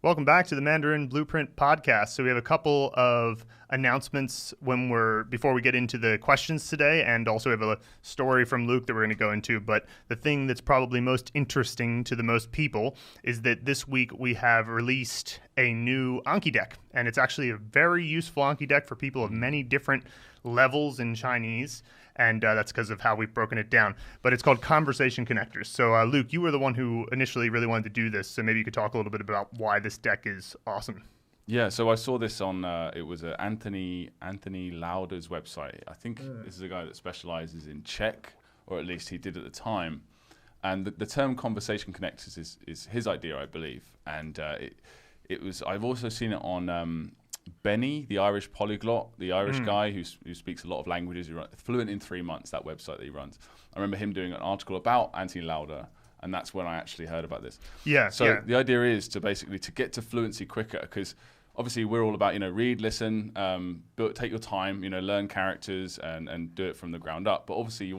Welcome back to the Mandarin Blueprint Podcast. So we have a couple of announcements before we get into the questions today, and also we have a story from Luke that we're going to go into. But the thing that's probably most interesting to the most people is that this week we have released a new Anki deck, and it's actually a very useful Anki deck for people of many different levels in Chinese. And that's because of how we've broken it down. But it's called Conversation Connectors. So, Luke, you were the one who initially really wanted to do this. So maybe you could talk a little bit about why this deck is awesome. Yeah, so I saw this on, it was Anthony Lauder's website. I think this is a guy that specializes in Czech, or at least he did at the time. And the term Conversation Connectors is his idea, I believe. And I've also seen it on... Benny, the Irish polyglot, the Irish guy who speaks a lot of languages, fluent in 3 months, that website that he runs. I remember him doing an article about Anthony Lauder, and that's when I actually heard about this. The idea is to get to fluency quicker, because obviously we're all about, read, listen, take your time, learn characters and do it from the ground up. But obviously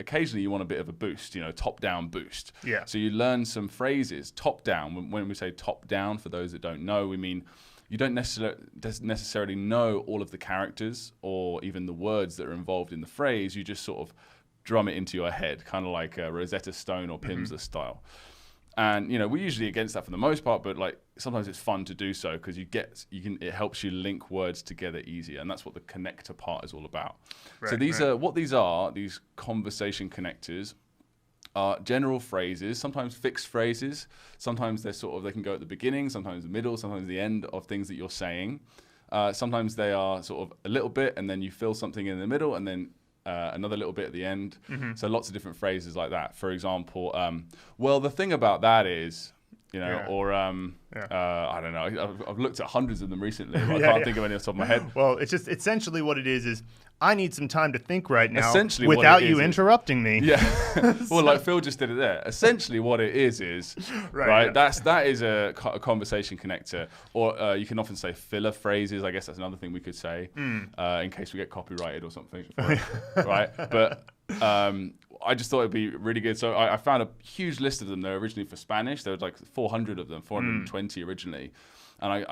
occasionally you want a bit of a boost, top-down boost. Yeah. So you learn some phrases, top-down. When we say top-down, for those that don't know, we mean you don't necessarily know all of the characters or even the words that are involved in the phrase. You just sort of drum it into your head, kind of like Rosetta Stone or Pimsleur style. And we're usually against that for the most part, but sometimes it's fun to do so because it helps you link words together easier, and that's what the connector part is all about. Right, so these conversation connectors are general phrases, sometimes fixed phrases. Sometimes they can go at the beginning, sometimes the middle, sometimes the end of things that you're saying. Sometimes they are sort of a little bit, and then you fill something in the middle, and then another little bit at the end. So lots of different phrases like that. For example, well, the thing about that is, or I don't know. I've looked at hundreds of them recently, but I can't think of any off the top of my head. Well, it's just essentially what it is I need some time to think right now essentially without you interrupting me. Yeah. Well, like Phil just did it there. Essentially what it is right? Yeah. That is a conversation connector. Or you can often say filler phrases. I guess that's another thing we could say in case we get copyrighted or something. Right? But I just thought it'd be really good. So I found a huge list of them. They're originally for Spanish. There was like 400 of them, 420 originally. And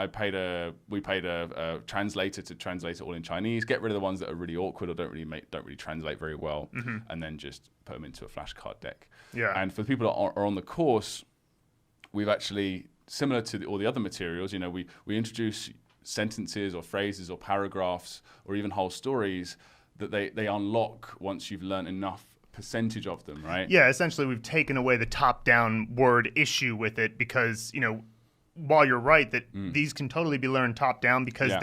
we paid a translator to translate it all in Chinese, get rid of the ones that are really awkward or don't really translate very well, and then just put them into a flashcard deck. Yeah. And for the people that are on the course, we've actually, similar to all the other materials, we introduce sentences or phrases or paragraphs or even whole stories that they unlock once you've learned enough percentage of them, right? Yeah, essentially we've taken away the top-down word issue with it because, while you're right that these can totally be learned top-down because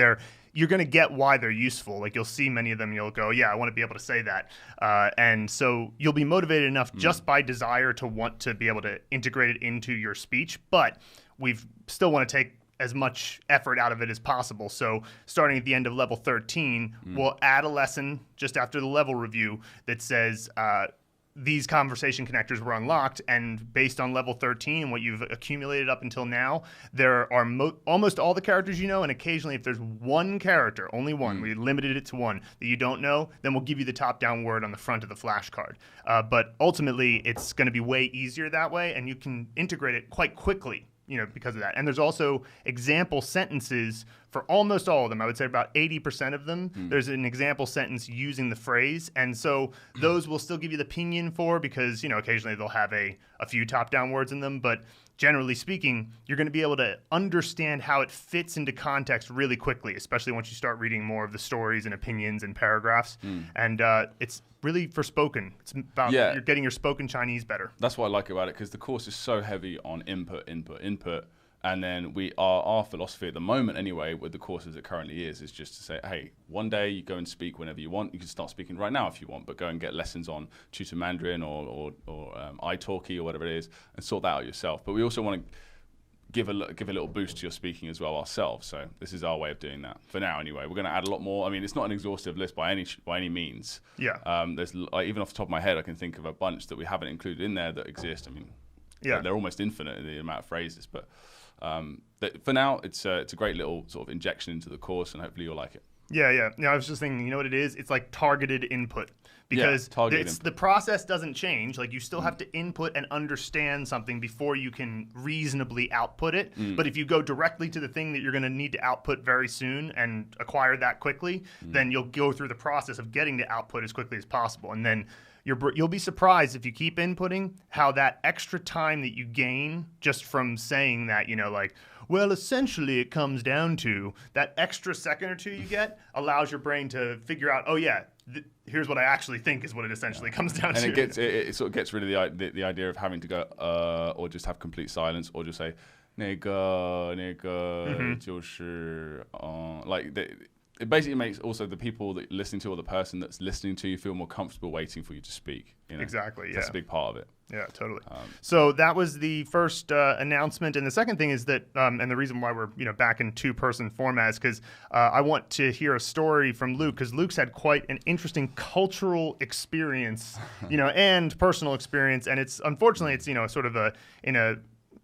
you're going to get why they're useful. Like you'll see many of them and you'll go, yeah, I want to be able to say that. And so you'll be motivated enough just by desire to want to be able to integrate it into your speech. But we still want to take as much effort out of it as possible. So starting at the end of level 13, we'll add a lesson just after the level review that says, these conversation connectors were unlocked, and based on level 13 and what you've accumulated up until now, there are almost all the characters and occasionally if there's one character, only one, we limited it to one, that you don't know, then we'll give you the top-down word on the front of the flashcard. But ultimately, it's going to be way easier that way, and you can integrate it quite quickly because of that. And there's also example sentences for almost all of them. I would say about 80% of them, there's an example sentence using the phrase. And so those will still give you the pinyin for because, occasionally they'll have a few top-down words in them. But generally speaking, you're going to be able to understand how it fits into context really quickly, especially once you start reading more of the stories and opinions and paragraphs. And it's really for spoken. It's about you're getting your spoken Chinese better. That's what I like about it because the course is so heavy on input. And then our philosophy at the moment anyway, with the course as it currently is just to say, hey, one day you go and speak whenever you want. You can start speaking right now if you want, but go and get lessons on Tutor Mandarin or italki or whatever it is and sort that out yourself. But we also want to give a little boost to your speaking as well ourselves. So this is our way of doing that for now anyway. We're going to add a lot more. I mean, it's not an exhaustive list by any means. Yeah. There's even off the top of my head, I can think of a bunch that we haven't included in there that exist. I mean, they're almost infinite in the amount of phrases, but for now, it's a great little sort of injection into the course, and hopefully you'll like it. Yeah. I was just thinking, you know what it is? It's like targeted input. Because the process doesn't change. Like, you still have to input and understand something before you can reasonably output it. But if you go directly to the thing that you're going to need to output very soon and acquire that quickly, then you'll go through the process of getting to output as quickly as possible. And then you'll be surprised if you keep inputting how that extra time that you gain just from saying that, like, well, essentially it comes down to that extra second or two you get allows your brain to figure out, oh yeah, here's what I actually think is what it essentially comes down to. And it sort of gets rid of the idea of having to go or just have complete silence or just say 那个就是it basically makes also the people that you're listening to or the person that's listening to you feel more comfortable waiting for you to speak. Exactly. Yeah. That's a big part of it. Yeah, totally. So that was the first announcement, and the second thing is that, and the reason why we're back in two-person format is because I want to hear a story from Luke, because Luke's had quite an interesting cultural experience, and personal experience, and it's unfortunately it's sort of in a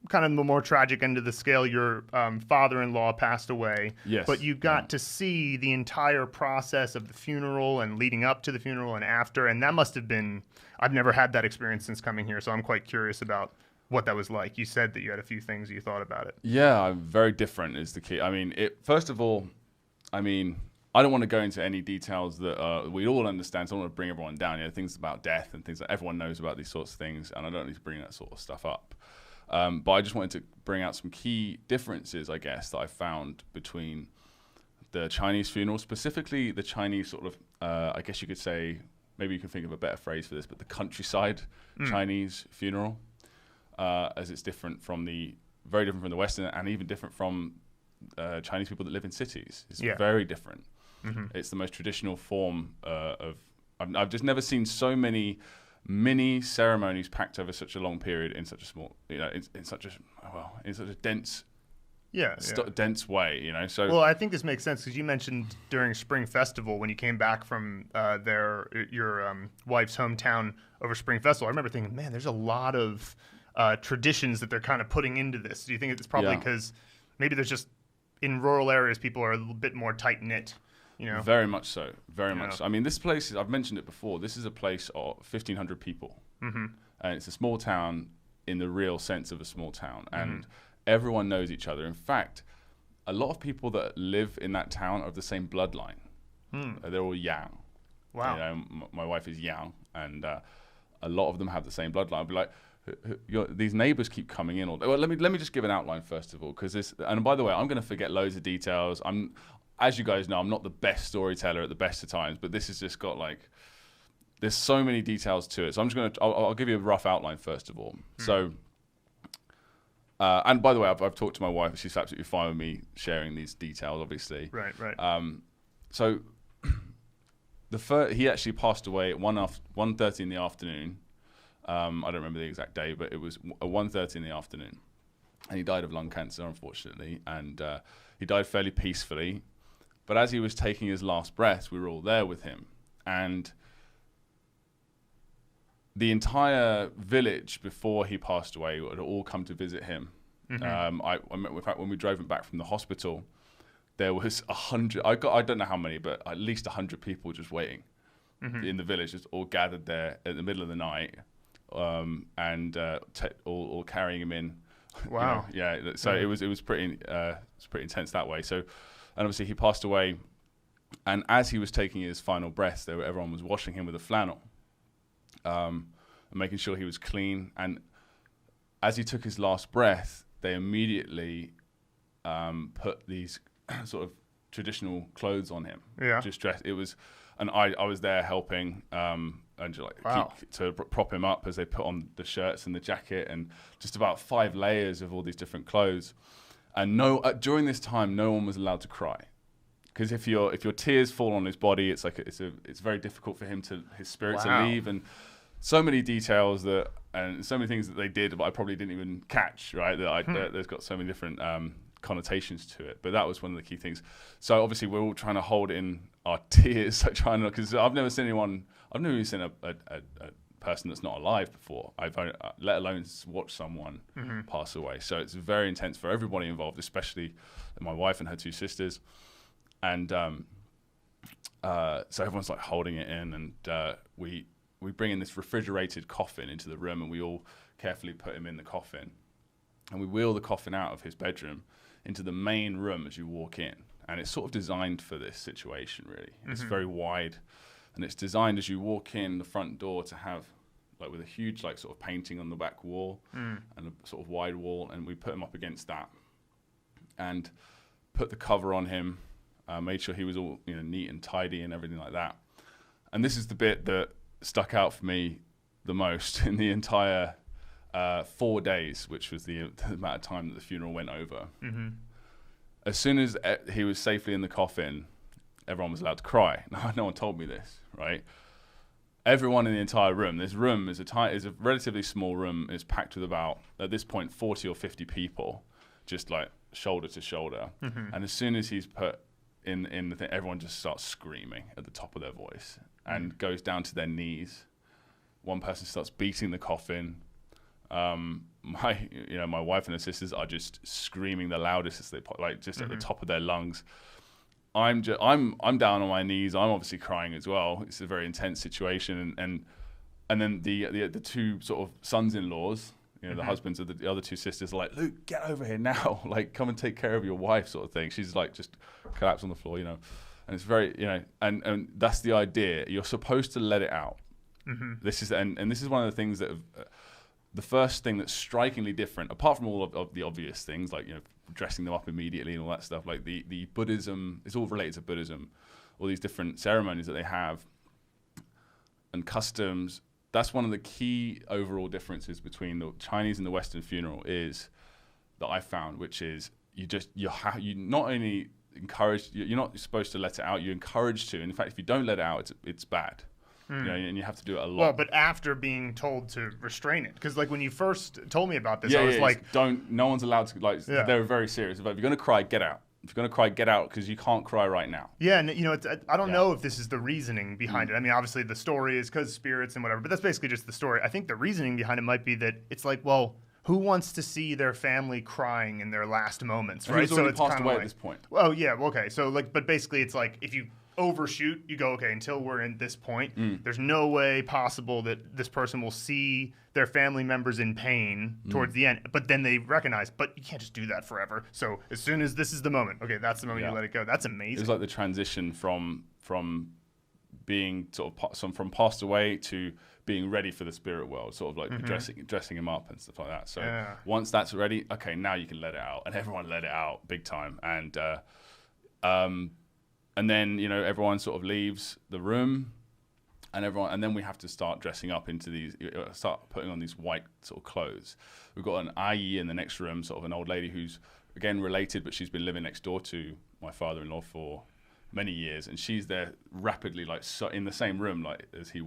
kind of the more tragic end of the scale. Your father-in-law passed away, yes, but you got to see the entire process of the funeral and leading up to the funeral and after, and that must have been. I've never had that experience since coming here, so I'm quite curious about what that was like. You said that you had a few things you thought about it. Yeah, very different is the key. I mean, first of all, I don't want to go into any details that we all understand, so I don't want to bring everyone down. Things about death and things that everyone knows about these sorts of things, and I don't need to bring that sort of stuff up. But I just wanted to bring out some key differences, I guess, that I found between the Chinese funeral, specifically the Chinese sort of, I guess you could say, maybe you can think of a better phrase for this, but the countryside Chinese funeral, as it's very different from the Western and even different from Chinese people that live in cities. It's very different. Mm-hmm. It's the most traditional form I've just never seen so many mini ceremonies packed over such a long period in such a small, in such a dense dense way, So well, I think this makes sense because you mentioned during Spring Festival when you came back from your wife's hometown over Spring Festival. I remember thinking, man, there's a lot of traditions that they're kind of putting into this. Do you think it's probably because maybe there's just in rural areas people are a little bit more tight knit? Very much so. Very much so. I mean, this place, I've mentioned it before, this is a place of 1,500 people. Mm-hmm. And it's a small town in the real sense of a small town. And everyone knows each other. In fact, a lot of people that live in that town are of the same bloodline. They're all Yang. Wow. My wife is Yang, and a lot of them have the same bloodline. I'll be like, these neighbors keep coming in all day. Well, let me just give an outline first of all, because and by the way, I'm going to forget loads of details. As you guys know, I'm not the best storyteller at the best of times, but this has just got there's so many details to it. So I'm just I'll give you a rough outline first of all. So, and by the way, I've talked to my wife. She's absolutely fine with me sharing these details, obviously. Right. So he actually passed away at 1:30 in the afternoon. I don't remember the exact day, but it was 1:30 in the afternoon. And he died of lung cancer, unfortunately. And he died fairly peacefully. But as he was taking his last breath, we were all there with him. And the entire village before he passed away had all come to visit him. Mm-hmm. In fact, when we drove him back from the hospital, there was 100, I don't know how many, but at least 100 people just waiting in the village, just all gathered there at the middle of the night, and all carrying him in. Wow. So it was pretty intense that way. So, and obviously he passed away, and as he was taking his final breath, everyone was washing him with a flannel, and making sure he was clean. And as he took his last breath, they immediately put these sort of traditional clothes on him. Yeah. Just dressed. It was, and I was there helping, and just to prop him up as they put on the shirts and the jacket, and just about 5 layers of all these different clothes. And during this time, no one was allowed to cry, because if your tears fall on his body, it's very difficult for his spirit to leave, and so many details and so many things that they did, but I probably didn't even catch. Right, there's got so many different connotations to it, but that was one of the key things. So obviously we're all trying to hold in our tears, because I've never seen a person that's not alive before. Let alone watch someone pass away. So it's very intense for everybody involved, especially my wife and her 2 sisters. And So everyone's like holding it in, and we bring in this refrigerated coffin into the room, and we all carefully put him in the coffin, and we wheel the coffin out of his bedroom into the main room as you walk in. And it's sort of designed for this situation, really. It's very wide, and it's designed as you walk in the front door to have, like, with a huge, like, sort of painting on the back wall and a sort of wide wall, and we put him up against that and put the cover on him, made sure he was all, you know, neat and tidy and everything like that. And this is the bit that stuck out for me the most in the entire 4 days, which was the amount of time that the funeral went over. As soon as he was safely in the coffin, everyone was allowed to cry. No one told me this, right? Everyone in the entire room, this room is a relatively small room, is packed with about, at this point, 40 or 50 people, just like shoulder to shoulder. And as soon as he's put in the thing, everyone just starts screaming at the top of their voice and goes down to their knees. One person starts beating the coffin. My wife and her sisters are just screaming the loudest as they like just at the top of their lungs. I'm down on my knees. I'm obviously crying as well. It's a very intense situation, and then the two sort of sons-in-laws, you know, the husbands of the other two sisters, are like, Luke, get over here now, like come and take care of your wife, sort of thing. She's like just collapsed on the floor, you know, and it's very, you know, and that's the idea. You're supposed to let it out. This is this is one of the things that the first thing that's strikingly different, apart from all of the obvious things, like, you know, dressing them up immediately and all that stuff, like the Buddhism, it's all related to Buddhism, all these different ceremonies that they have and customs. That's one of the key overall differences between the Chinese and the Western funeral is that I found, which is you not only encourage, you're not supposed to let it out, you're encouraged to. And in fact, if you don't let it out, it's bad. You know, and you have to do it a lot. Well, but after being told to restrain it, because like when you first told me about this, I was like, no one's allowed to, like, they were very serious about, if you're going to cry, get out. If you're going to cry, get out, because you can't cry right now. Yeah, and you know, I don't know if this is the reasoning behind it. I mean, obviously the story is because spirits and whatever, but that's basically just the story. I think the reasoning behind it might be that it's like, well, who wants to see their family crying in their last moments, right? So it's passed away at this point. Well, yeah, okay. So like, but basically it's like if you overshoot, you go, okay, until we're in this point, there's no way possible that this person will see their family members in pain towards the end. But then they recognize, but you can't just do that forever. So as soon as this is the moment, okay, that's the moment you let it go. That's amazing. It's like the transition from being sort of from passed away to being ready for the spirit world, sort of like dressing him up and stuff like that. So once that's ready, okay, now you can let it out, and everyone let it out big time. And then, you know, everyone sort of leaves the room, and then we have to start dressing up into these, start putting on these white sort of clothes. We've got an ayi in the next room, sort of an old lady who's, again, related, but she's been living next door to my father-in-law for many years, and she's there rapidly, like, in the same room, like, as he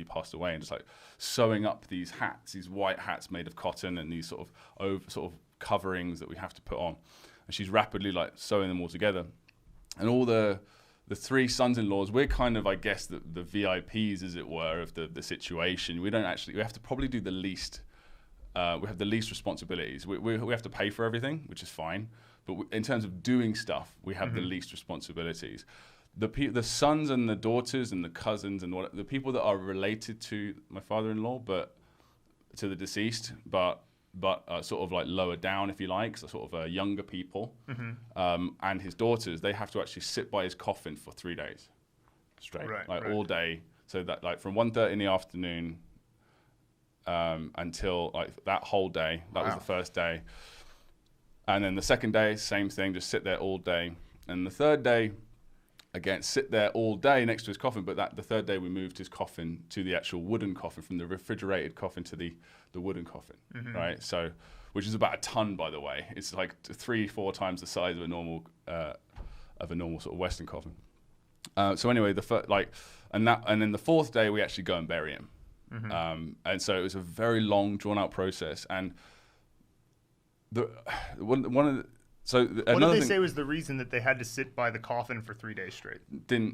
passed away, and just, like, sewing up these hats, these white hats made of cotton, and these sort of coverings that we have to put on. And she's rapidly, like, sewing them all together. And all the three sons-in-laws, we're kind of, I guess, the VIPs, as it were, of the situation. We have to probably do the least, we have the least responsibilities. We have to pay for everything, which is fine. But in terms of doing stuff, we have the least responsibilities. The sons and the daughters and the cousins and the people that are related to my father-in-law, but to the deceased, but sort of like lower down, if you like, so sort of younger people, and his daughters, they have to actually sit by his coffin for 3 days straight, all day. So that, like, from 1:30 in the afternoon until, like, that whole day. That was the first day. And then the second day, same thing, just sit there all day. And the third day, again, sit there all day next to his coffin, but the third day we moved his coffin to the actual wooden coffin, from the refrigerated coffin to the wooden coffin, right? So, which is about a ton, by the way. It's like 3-4 times the size of a normal sort of Western coffin. So anyway, and then the fourth day we actually go and bury him, and so it was a very long, drawn-out process. And So what did they say was the reason that they had to sit by the coffin for 3 days straight?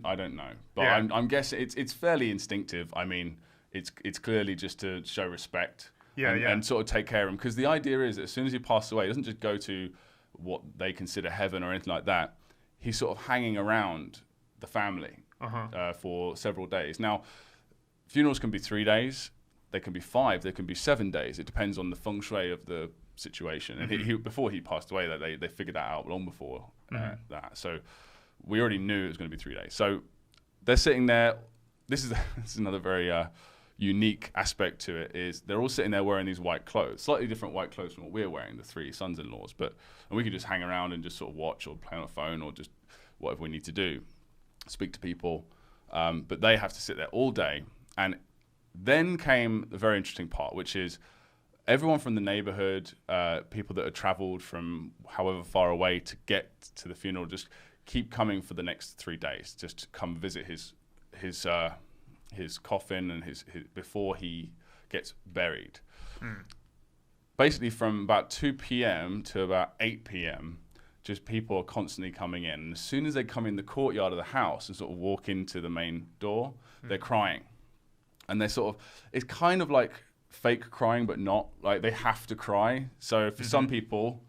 I don't know, but I'm guessing it's fairly instinctive. I mean, it's clearly just to show respect and sort of take care of him, because the idea is that as soon as he passes away, he doesn't just go to what they consider heaven or anything like that. He's sort of hanging around the family for several days. Now, funerals can be 3 days, they can be 5, they can be 7 days. It depends on the feng shui of the situation. And he before he passed away, they figured that out long before that. So we already knew it was going to be 3 days. So they're sitting there. This is another very unique aspect to it, is they're all sitting there wearing these white clothes, slightly different white clothes from what we're wearing, the 3 sons-in-laws. And we could just hang around and just sort of watch or play on a phone or just whatever we need to do, speak to people. But they have to sit there all day. And then came the very interesting part, which is everyone from the neighborhood, people that had traveled from however far away to get to the funeral, just keep coming for the next 3 days, just to come visit his coffin and his before he gets buried. Basically, from about 2 p.m. to about 8 p.m., just people are constantly coming in. And as soon as they come in the courtyard of the house and sort of walk into the main door, they're crying. And they're sort of, it's kind of like fake crying, but not. Like, they have to cry. So for some people,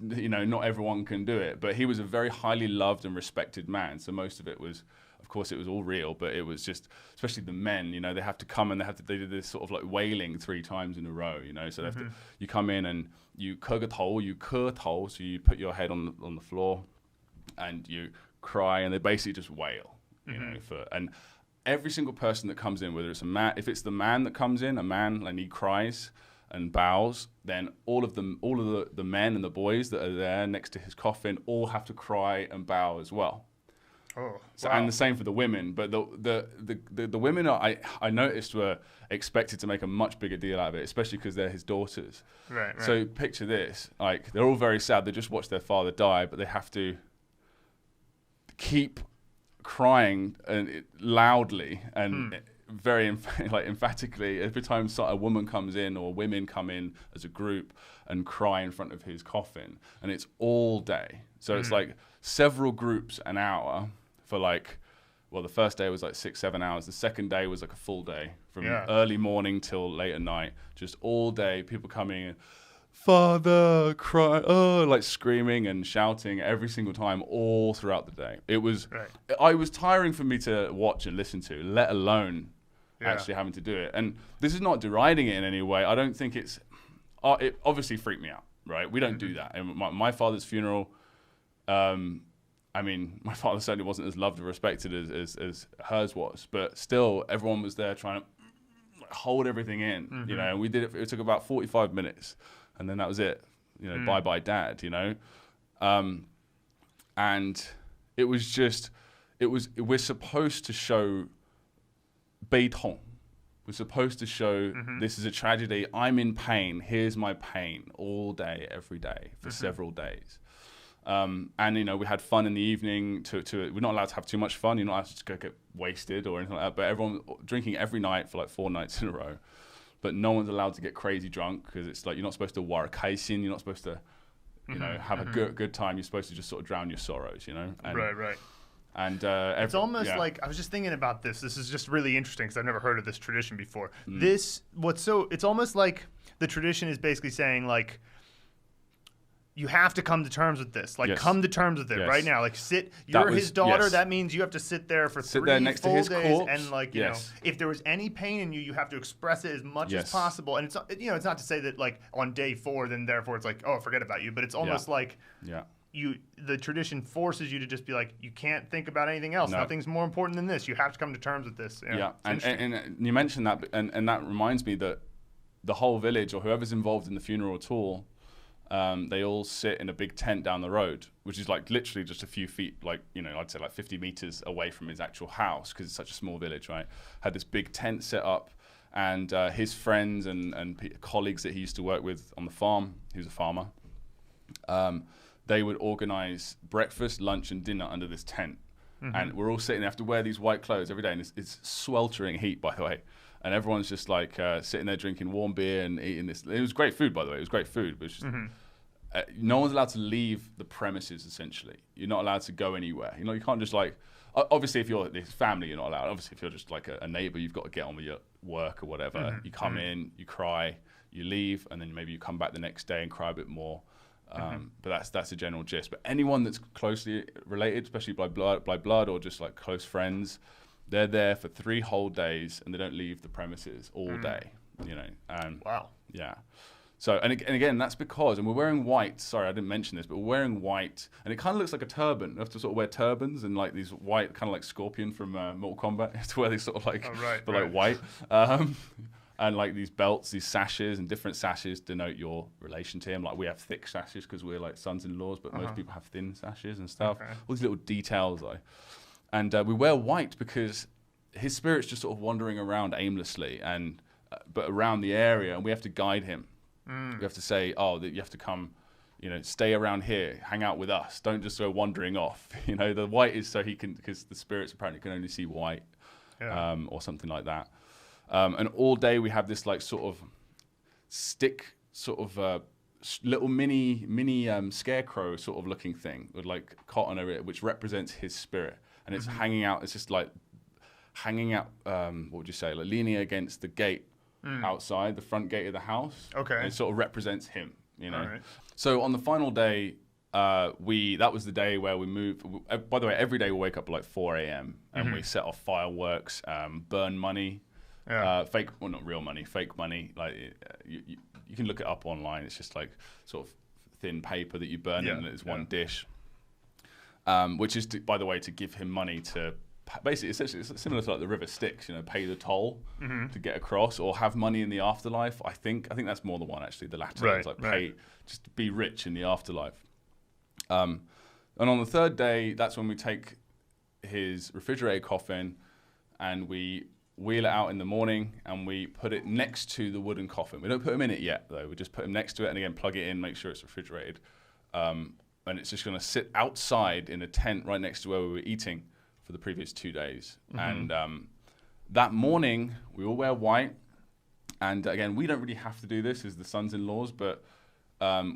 not everyone can do it. But he was a very highly loved and respected man. So most of it was, of course, it was all real, but it was just, especially the men, they have to come and they do this sort of like wailing 3 times in a row, So they have to, you come in and you ke tou, so you put your head on the floor and you cry, and they basically just wail, and every single person that comes in, whether it's a man, if it's the man that comes in, and he cries and bows, then all of the men and the boys that are there next to his coffin all have to cry and bow as well. Oh, so, wow. and the same for the women, but the women I noticed were expected to make a much bigger deal out of it, especially because they're his daughters. Right. So picture this: like, they're all very sad. They just watched their father die, but they have to keep crying and loudly and very emphatically every time a woman comes in or women come in as a group and cry in front of his coffin, and it's all day. So it's like several groups an hour for the first day was like 6-7 hours. The second day was like a full day from early morning till late at night, just all day, people coming in, father, cry, like screaming and shouting every single time, all throughout the day. It was, I was tiring for me to watch and listen to, let alone actually having to do it. And this is not deriding it in any way. I don't think it obviously freaked me out, right? We don't do that. And my father's funeral, my father certainly wasn't as loved or respected as hers was, but still everyone was there trying to hold everything in, and we did it. It took about 45 minutes. And then that was it, bye-bye dad, and it was just, we're supposed to show 悲痛. We're supposed to show this is a tragedy. I'm in pain. Here's my pain all day, every day for several days. And, we had fun in the evening. We're not allowed to have too much fun. You're not allowed to just go get wasted or anything like that. But everyone drinking every night for like 4 nights in a row. But no one's allowed to get crazy drunk because it's like you're not supposed to war kaisin. You're not supposed to, have a good time. You're supposed to just sort of drown your sorrows, And, Right. And it's almost like, I was just thinking about this. This is just really interesting because I've never heard of this tradition before. It's almost like the tradition is basically saying like, you have to come to terms with this. Like, come to terms with it right now. Like, you're his daughter. That means you have to sit there for 3 full days. Corpse. And, like, if there was any pain in you, you have to express it as much as possible. And it's not to say that, like, on day 4, then therefore it's like, oh, forget about you. But it's almost like the tradition forces you to just be like, you can't think about anything else. No. Nothing's more important than this. You have to come to terms with this. And you mentioned that, and that reminds me that the whole village or whoever's involved in the funeral at all, they all sit in a big tent down the road, which is like literally just a few feet, I'd say like 50 meters away from his actual house because it's such a small village, right? Had this big tent set up, and his friends and colleagues that he used to work with on the farm, he was a farmer, they would organize breakfast, lunch, and dinner under this tent. And we're all sitting there, have to wear these white clothes every day, and it's sweltering heat, by the way. And everyone's just like sitting there drinking warm beer and eating this. It was great food, by the way. It was great food. But it's just, no one's allowed to leave the premises, essentially. You're not allowed to go anywhere. You can't just like, obviously if you're this family, you're not allowed. Obviously if you're just like a neighbor, you've got to get on with your work or whatever. You come in, you cry, you leave, and then maybe you come back the next day and cry a bit more. But that's a general gist. But anyone that's closely related, especially by blood or just like close friends, they're there for 3 whole days and they don't leave the premises all day. You know. Wow. Yeah. So and again, that's because, and we're wearing white. Sorry, I didn't mention this, but we're wearing white, and it kind of looks like a turban. You have to sort of wear turbans and like these white, kind of like Scorpion from Mortal Kombat. You have to wear these sort of like, like white, and like these belts, these sashes, and different sashes denote your relation to him. Like we have thick sashes because we're like sons-in-laws, but most people have thin sashes and stuff. Okay. All these little details, and we wear white because his spirit's just sort of wandering around aimlessly, and but around the area, and we have to guide him. We have to say, that you have to come, stay around here, hang out with us. Don't just go wandering off. The white is so he can, because the spirits apparently can only see white, or something like that. And all day we have this like sort of stick, sort of little mini scarecrow sort of looking thing with like cotton over it, which represents his spirit, and it's hanging out. It's just like hanging out. What would you say? Like leaning against the gate. Outside the front gate of the house. Okay. And it sort of represents him, All right. So on the final day, that was the day where we moved. By the way, every day we wake up at like 4 a.m. and we set off fireworks, burn money, fake, well not real money, fake money. Like you can look it up online. It's just like sort of thin paper that you burn in, and it's one dish. Which is, by the way, to give him money to. Basically, essentially, it's similar to like the river Styx, pay the toll to get across, or have money in the afterlife. I think that's more the one actually. The latter is like pay just to be rich in the afterlife. And on the 3rd day, that's when we take his refrigerated coffin, and we wheel it out in the morning, and we put it next to the wooden coffin. We don't put him in it yet, though. We just put him next to it, and again plug it in, make sure it's refrigerated, and it's just going to sit outside in a tent right next to where we were eating for the previous 2 days. And that morning we all wear white, and again we don't really have to do this as the sons-in-laws, but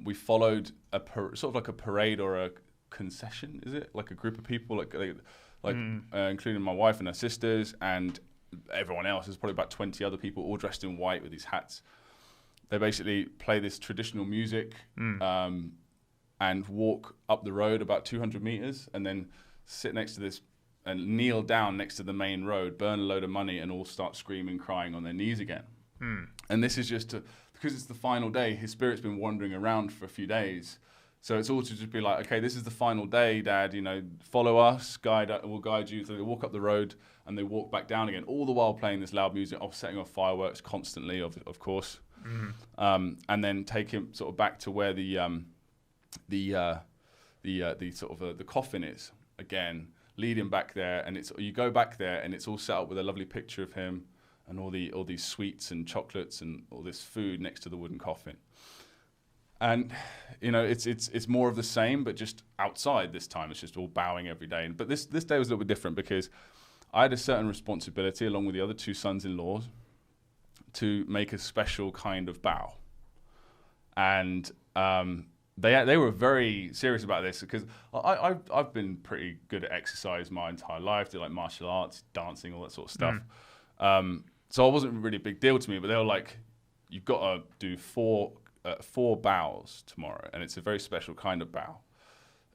we followed sort of like a parade or a concession, is it? Like a group of people, including my wife and her sisters and everyone else. There's probably about 20 other people all dressed in white with these hats. They basically play this traditional music and walk up the road about 200 meters and then sit next to this and kneel down next to the main road, burn a load of money, and all start screaming, crying on their knees again. And this is just because it's the final day. His spirit's been wandering around for a few days, so it's all to just be like, okay, this is the final day, Dad. Follow us, we'll guide you. So they walk up the road and they walk back down again, all the while playing this loud music, setting off fireworks constantly, of course, and then take him sort of back to where the coffin is again. Lead him back there, and you go back there, and it's all set up with a lovely picture of him, and all these sweets and chocolates and all this food next to the wooden coffin. And it's more of the same, but just outside this time. It's just all bowing every day. But this day was a little bit different because I had a certain responsibility, along with the other 2 sons-in-laws, to make a special kind of bow. And they were very serious about this because I've been pretty good at exercise my entire life. Did like martial arts, dancing, all that sort of stuff. So it wasn't really a big deal to me. But they were like, "You've got to do 4 bows tomorrow, and it's a very special kind of bow.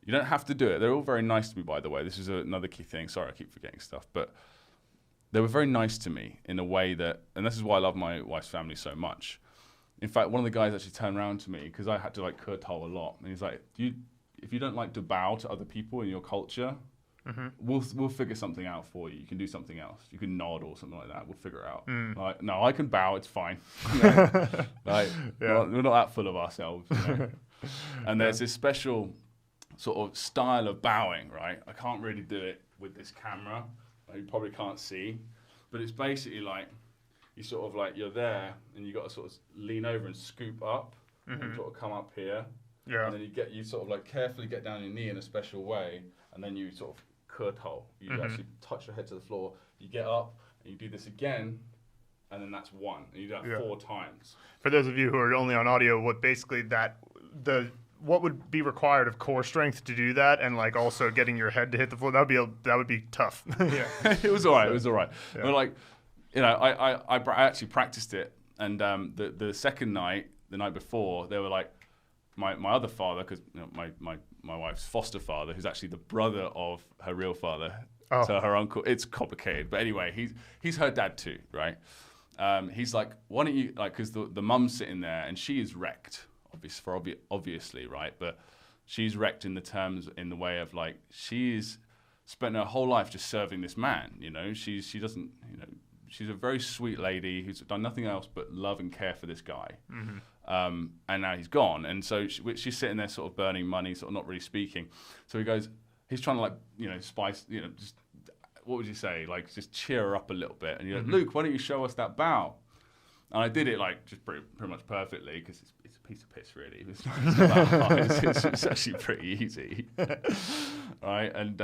You don't have to do it." They're all very nice to me, by the way. This is another key thing. Sorry, I keep forgetting stuff, but they were very nice to me in a way that, and this is why I love my wife's family so much. In fact, one of the guys actually turned around to me because I had to like curtole a lot, and he's like, "If you don't like to bow to other people in your culture, we'll figure something out for you. You can do something else. You can nod or something like that. We'll figure it out." Like, no, I can bow. It's fine. We're not that full of ourselves. And there's this special sort of style of bowing, right? I can't really do it with this camera. You probably can't see, but it's basically like. You sort of like, you're there and you got to sort of lean over and scoop up and sort of come up here. And then you sort of like carefully get down your knee in a special way, and then you sort of curtole. You actually touch your head to the floor. You get up and you do this again, and then that's 1. And you do that 4 times. For those of you who are only on audio, what would be required of core strength to do that, and like also getting your head to hit the floor, that would be tough. It was all right. It was all right. But like. I actually practiced it, and the second night, the night before, they were like, my other father, because my wife's foster father, who's actually the brother of her real father, so her uncle. It's complicated, but anyway, he's her dad too, right? He's like, why don't you, like, because the mum's sitting there and she is wrecked, obviously, right? But she's wrecked in the way of like, she's spent her whole life just serving this man, you know? She doesn't, you know, she's a very sweet lady who's done nothing else but love and care for this guy. And now he's gone. And so she's sitting there sort of burning money, sort of not really speaking. So he's trying to like, you know, spice, you know, just, what would you say? Like, just cheer her up a little bit. And you're like, Luke, why don't you show us that bow? And I did it like just pretty much perfectly, because it's a piece of piss, really. It's not that hard. It's actually pretty easy. Right? And,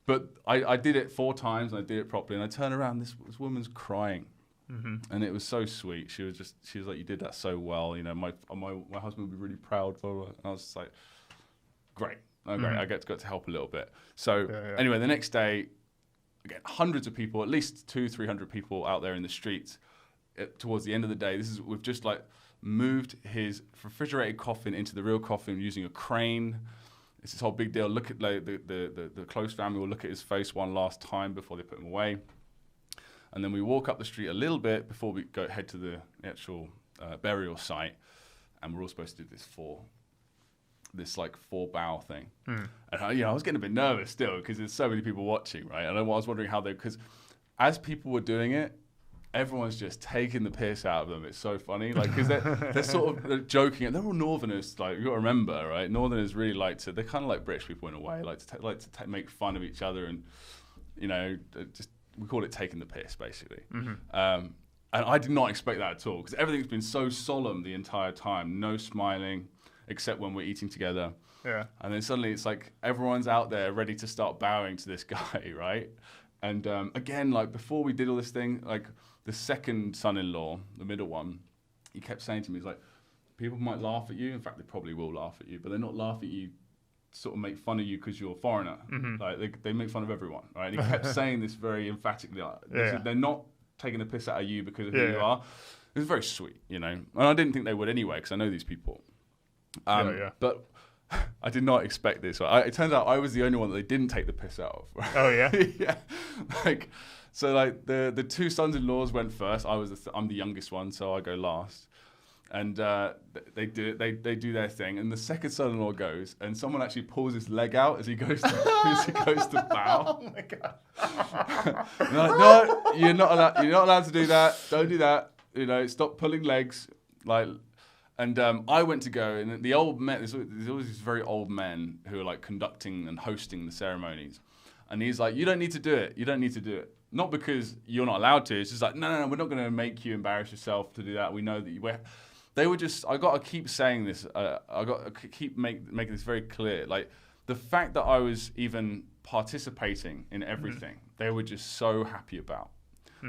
but I did it 4 times, and I did it properly. And I turned around, this woman's crying. And it was so sweet. She was like, you did that so well. You know, my husband would be really proud. Blah, blah. And I was just like, great. Oh, great. I got to help a little bit. So anyway, the next day, again, hundreds of people, at least 200-300 people out there in the streets. Towards the end of the day, we've just like moved his refrigerated coffin into the real coffin using a crane. It's this whole big deal. Look at like, the close family will look at his face one last time before they put him away. And then we walk up the street a little bit before we head to the actual burial site. And we're all supposed to do this 4-bow thing. And I was getting a bit nervous still, because there's so many people watching, right? And I was wondering how because as people were doing it, everyone's just taking the piss out of them. It's so funny, like, because they're sort of joking, and they're all Northerners. Like, you got to remember, right? Northerners really they're kind of like British people in a way, like to make fun of each other, and you know, just we call it taking the piss, basically. And I did not expect that at all, because everything's been so solemn the entire time, no smiling, except when we're eating together. Yeah. And then suddenly it's like everyone's out there ready to start bowing to this guy, right? And again, like before we did all this thing, like the second son-in-law, the middle one, he kept saying to me, he's like, people might laugh at you. In fact, they probably will laugh at you, but they're not laughing at you, sort of make fun of you because you're a foreigner. Like they make fun of everyone, right? And he kept saying this very emphatically. Like, they're not taking the piss out of you because of who you are. It was very sweet, you know. And I didn't think they would anyway, because I know these people. But I did not expect this. It turns out I was the only one that they didn't take the piss out of. Oh yeah. Yeah. So the 2 sons-in-laws went first. I'm the youngest one, so I go last. And they do their thing, and the second son-in-law goes, and someone actually pulls his leg out as he goes to bow. Oh my god! And they're like, no, you're not allowed to do that. Don't do that. You know, stop pulling legs. Like, and I went to go, and the old men. There's always these very old men who are like conducting and hosting the ceremonies, and he's like, you don't need to do it. You don't need to do it. Not because you're not allowed to. It's just like, no, we're not going to make you embarrass yourself to do that. We know that you. They were just, I got to keep saying this, I got to keep making this very clear. Like, the fact that I was even participating in everything, they were just so happy about.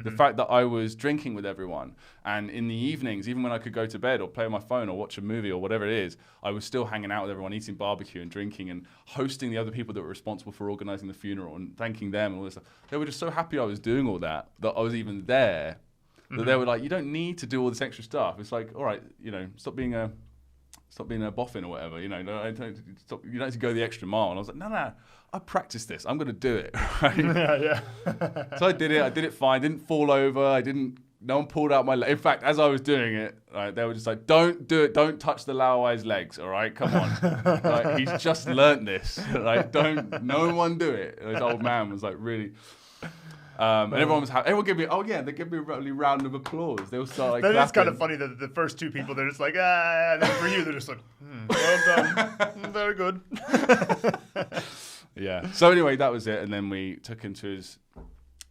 The fact that I was drinking with everyone, and in the evenings, even when I could go to bed or play on my phone or watch a movie or whatever it is, I was still hanging out with everyone, eating barbecue and drinking and hosting the other people that were responsible for organizing the funeral and thanking them and all this stuff. They were just so happy I was doing all that I was even there. That they were like, you don't need to do all this extra stuff. It's like, all right, you know, stop being a boffin or whatever. You know, you don't need to go the extra mile. And I was like, no, I practiced this. I'm going to do it. Right? Yeah. So I did it fine. Didn't fall over. No one pulled out my leg. In fact, as I was doing it, right, they were just like, don't do it. Don't touch the Laowai's legs. All right, come on. Like, he's just learnt this. Like, no one do it. And this old man was like really. And everyone was happy. Everyone gave me, they gave me a really round of applause. They all start like clapping. That is kind of funny that the first 2 people, they're just like, and then for you, they're just like, well done, very good. Yeah. So anyway, that was it. And then we took him to his,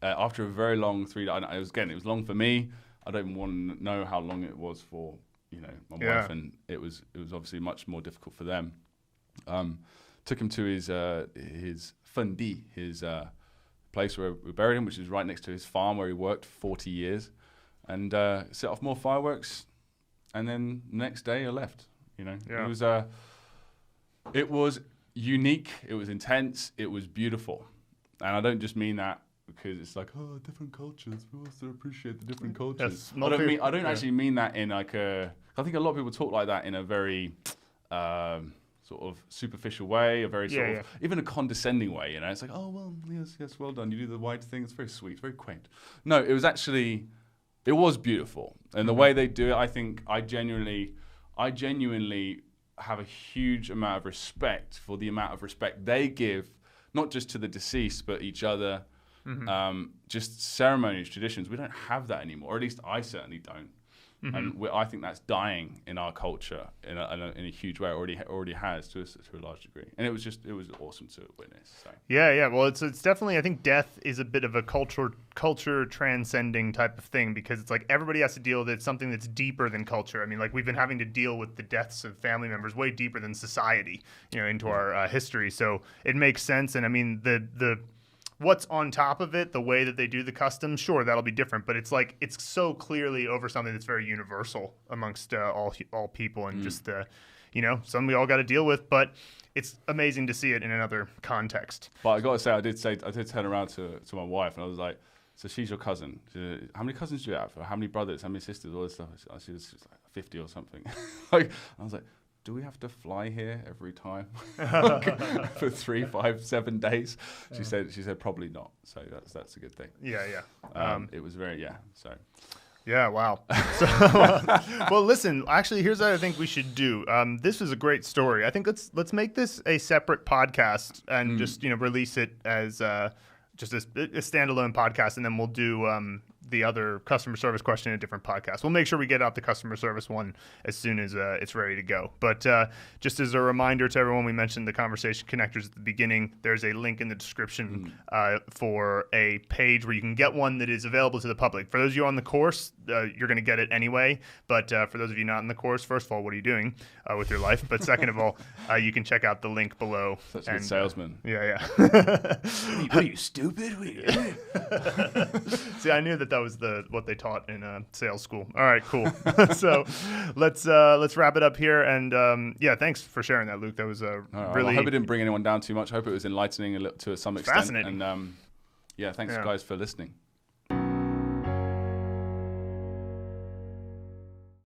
after a very long 3 days, it was long for me. I don't even want to know how long it was for, you know, my wife, and it was obviously much more difficult for them. Took him to his fundi, his place where we buried him, which is right next to his farm where he worked 40 years, and set off more fireworks, and then the next day I left. You know, it was unique, it was intense, it was beautiful, and I don't just mean that because it's like, oh, different cultures, we also appreciate the different cultures. I don't actually mean that in like I think a lot of people talk like that in a very sort of superficial way, a very sort of even a condescending way. It's like, oh well, yes, well done. You do the wide thing. It's very sweet, very quaint. No, it was actually, it was beautiful, and the way they do it, I think I genuinely have a huge amount of respect for the amount of respect they give, not just to the deceased, but each other. Just ceremonies, traditions. We don't have that anymore, or at least I certainly don't. And I think that's dying in our culture in a huge way. It already has to a large degree. And it was awesome to witness. So. Yeah. Well, it's definitely, I think death is a bit of a culture transcending type of thing, because it's like everybody has to deal with it. It's something that's deeper than culture. I mean, like we've been having to deal with the deaths of family members way deeper than society, into our history. So it makes sense. And I mean, the what's on top of it, the way that they do the customs, sure, that'll be different, but it's like it's so clearly over something that's very universal amongst all people, and just something we all got to deal with. But it's amazing to see it in another context. But I got to say, I did turn around to my wife, and I was like, "So she's your cousin? How many cousins do you have? Or how many brothers? How many sisters? All this stuff." She was like 50 or something. I was like, do we have to fly here every time for 3, 5, 7 days? She said probably not. So that's a good thing. Yeah. It was very so. Yeah, wow. So, well, listen. Actually, here's what I think we should do. This is a great story. I think let's make this a separate podcast and just release it as just a standalone podcast, and then we'll do the other customer service question in a different podcast. We'll make sure we get out the customer service one as soon as it's ready to go. But just as a reminder to everyone, we mentioned the conversation connectors at the beginning. There's a link in the description for a page where you can get one that is available to the public. For those of you on the course, you're going to get it anyway. But for those of you not in the course, first of all, what are you doing with your life? But second of all, you can check out the link below. Such a good salesman. Yeah. What are you, stupid? What are you doing? See, I knew that was what they taught in sales school. All right, cool. So let's wrap it up here. And thanks for sharing that, Luke. That was really. Well, I hope it didn't bring anyone down too much. I hope it was enlightening to some extent. Fascinating. And thanks guys for listening.